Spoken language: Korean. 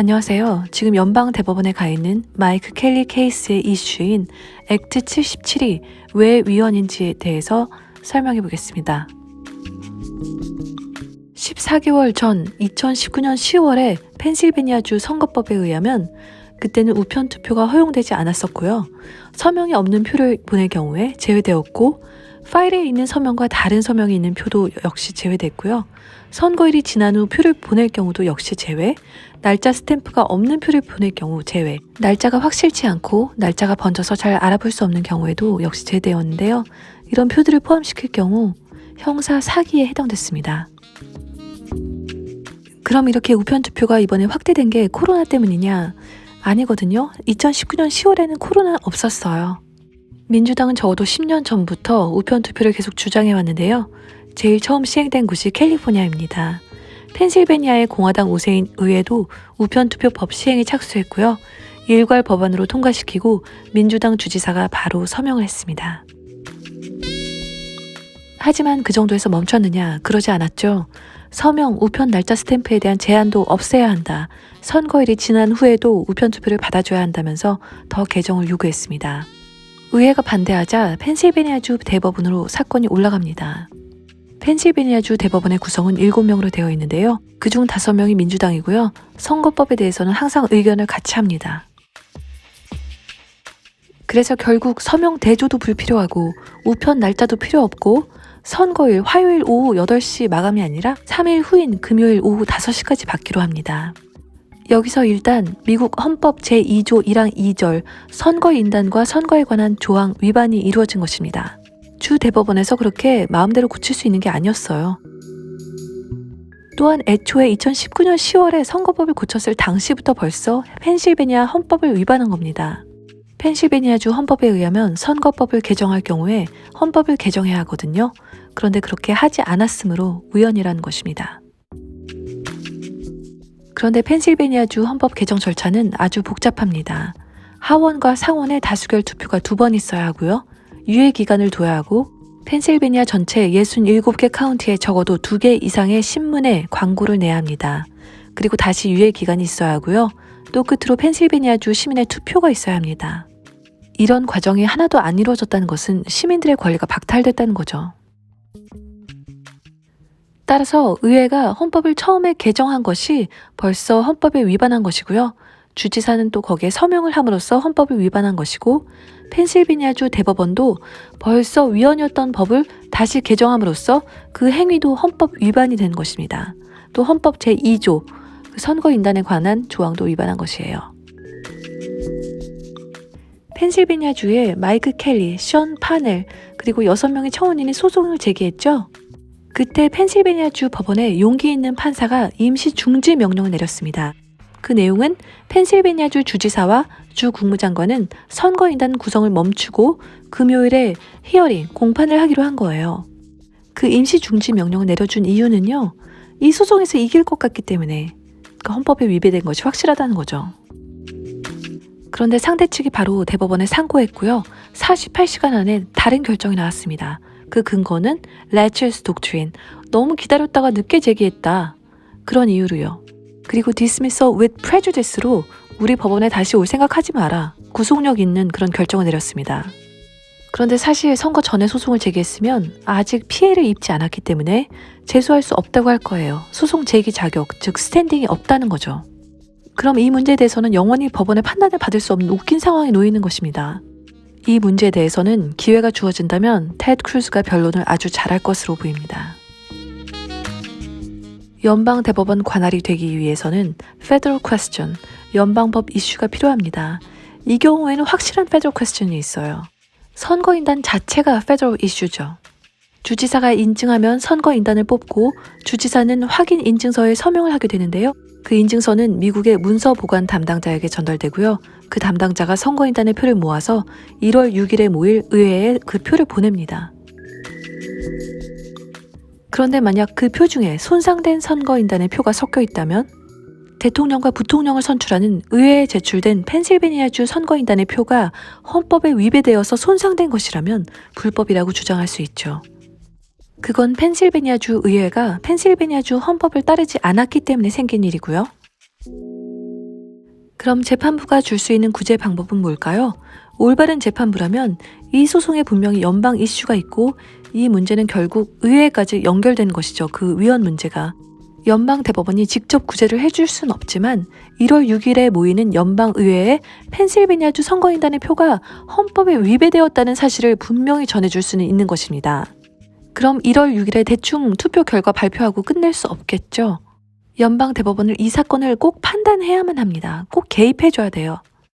안녕하세요. 지금 연방대법원에 가 있는 마이크 켈리 케이스의 이슈인 액트 77이 왜 위헌인지에 대해서 설명해 보겠습니다. 14개월 전 2019년 10월에 펜실베니아주 선거법에 의하면 그때는 우편 투표가 허용되지 않았었고요. 서명이 없는 표를 보낼 경우에 제외되었고 파일에 있는 서명과 다른 서명이 있는 표도 역시 제외됐고요. 선거일이 지난 후 표를 보낼 경우도 역시 제외, 날짜 스탬프가 없는 표를 보낼 경우 제외, 날짜가 확실치 않고 날짜가 번져서 잘 알아볼 수 없는 경우에도 역시 제외되었는데요. 이런 표들을 포함시킬 경우 형사 사기에 해당됐습니다. 그럼 이렇게 우편 투표가 이번에 확대된 게 코로나 때문이냐? 아니거든요. 2019년 10월에는 코로나 없었어요. 민주당은 적어도 10년 전부터 우편 투표를 계속 주장해 왔는데요. 제일 처음 시행된 곳이 캘리포니아입니다. 펜실베니아의 공화당 우세인 의회도 우편 투표법 시행에 착수했고요. 일괄 법안으로 통과시키고 민주당 주지사가 바로 서명을 했습니다. 하지만 그 정도에서 멈췄느냐? 그러지 않았죠. 서명, 우편 날짜 스탬프에 대한 제한도 없애야 한다. 선거일이 지난 후에도 우편 투표를 받아줘야 한다면서 더 개정을 요구했습니다. 의회가 반대하자 펜실베니아주 대법원으로 사건이 올라갑니다. 펜실베니아주 대법원의 구성은 7명으로 되어 있는데요. 그중 5명이 민주당이고요. 선거법에 대해서는 항상 의견을 같이 합니다. 그래서 결국 서명 대조도 불필요하고 우편 날짜도 필요 없고 선거일 화요일 오후 8시 마감이 아니라 3일 후인 금요일 오후 5시까지 받기로 합니다. 여기서 일단 미국 헌법 제2조 1항 2절 선거인단과 선거에 관한 조항 위반이 이루어진 것입니다. 주 대법원에서 그렇게 마음대로 고칠 수 있는 게 아니었어요. 또한 애초에 2019년 10월에 선거법을 고쳤을 당시부터 벌써 펜실베니아 헌법을 위반한 겁니다. 펜실베니아주 헌법에 의하면 선거법을 개정할 경우에 헌법을 개정해야 하거든요. 그런데 그렇게 하지 않았으므로 위헌이라는 것입니다. 그런데 펜실베니아주 헌법 개정 절차는 아주 복잡합니다. 하원과 상원의 다수결 투표가 2번 있어야 하고요. 유예 기간을 둬야 하고 펜실베니아 전체 67개 카운티에 적어도 2개 이상의 신문에 광고를 내야 합니다. 그리고 다시 유예 기간이 있어야 하고요. 또 끝으로 펜실베니아주 시민의 투표가 있어야 합니다. 이런 과정이 하나도 안 이루어졌다는 것은 시민들의 권리가 박탈됐다는 거죠. 따라서 의회가 헌법을 처음에 개정한 것이 벌써 헌법에 위반한 것이고요. 주지사는 또 거기에 서명을 함으로써 헌법을 위반한 것이고 펜실베니아주 대법원도 벌써 위헌이었던 법을 다시 개정함으로써 그 행위도 헌법 위반이 된 것입니다. 또 헌법 제2조 선거인단에 관한 조항도 위반한 것이에요. 펜실베니아주에 마이크 켈리, 션 파넬 그리고 6명의 청원인이 소송을 제기했죠. 그때 펜실베니아주 법원에 용기 있는 판사가 임시 중지 명령을 내렸습니다. 그 내용은 펜실베니아주 주지사와 주 국무장관은 선거인단 구성을 멈추고 금요일에 히어링, 공판을 하기로 한 거예요. 그 임시 중지 명령을 내려준 이유는요. 이 소송에서 이길 것 같기 때문에 그러니까 헌법에 위배된 것이 확실하다는 거죠. 그런데 상대 측이 바로 대법원에 상고했고요. 48시간 안에 다른 결정이 나왔습니다. 그 근거는 Latches Doctrine, 너무 기다렸다가 늦게 제기했다. 그런 이유로요. 그리고 Dismissal with Prejudice로 우리 법원에 다시 올 생각하지 마라. 구속력 있는 그런 결정을 내렸습니다. 그런데 사실 선거 전에 소송을 제기했으면 아직 피해를 입지 않았기 때문에 제소할 수 없다고 할 거예요. 소송 제기 자격, 즉 스탠딩이 없다는 거죠. 그럼 이 문제에 대해서는 영원히 법원의 판단을 받을 수 없는 웃긴 상황에 놓이는 것입니다. 이 문제에 대해서는 기회가 주어진다면 테드 크루즈가 변론을 아주 잘할 것으로 보입니다. 연방 대법원 관할이 되기 위해서는 Federal Question, 연방법 이슈가 필요합니다. 이 경우에는 확실한 Federal Question이 있어요. 선거인단 자체가 Federal 이슈죠. 주지사가 인증하면 선거인단을 뽑고 주지사는 확인 인증서에 서명을 하게 되는데요. 그 인증서는 미국의 문서 보관 담당자에게 전달되고요. 그 담당자가 선거인단의 표를 모아서 1월 6일에 모일 의회에 그 표를 보냅니다. 그런데 만약 그 표 중에 손상된 선거인단의 표가 섞여 있다면 대통령과 부통령을 선출하는 의회에 제출된 펜실베니아주 선거인단의 표가 헌법에 위배되어서 손상된 것이라면 불법이라고 주장할 수 있죠. 그건 펜실베니아주 의회가 펜실베니아주 헌법을 따르지 않았기 때문에 생긴 일이고요. 그럼 재판부가 줄 수 있는 구제 방법은 뭘까요? 올바른 재판부라면 이 소송에 분명히 연방 이슈가 있고 이 문제는 결국 의회까지 연결된 것이죠. 그 위헌 문제가. 연방 대법원이 직접 구제를 해줄 순 없지만 1월 6일에 모이는 연방의회에 펜실베니아주 선거인단의 표가 헌법에 위배되었다는 사실을 분명히 전해줄 수는 있는 것입니다. 그럼 1월 6일에 대충 투표 결과 발표하고 끝낼 수 없겠죠. 연방 대법원을 이 사건을 꼭 판단해야만 합니다. 꼭 개입해줘야 돼요.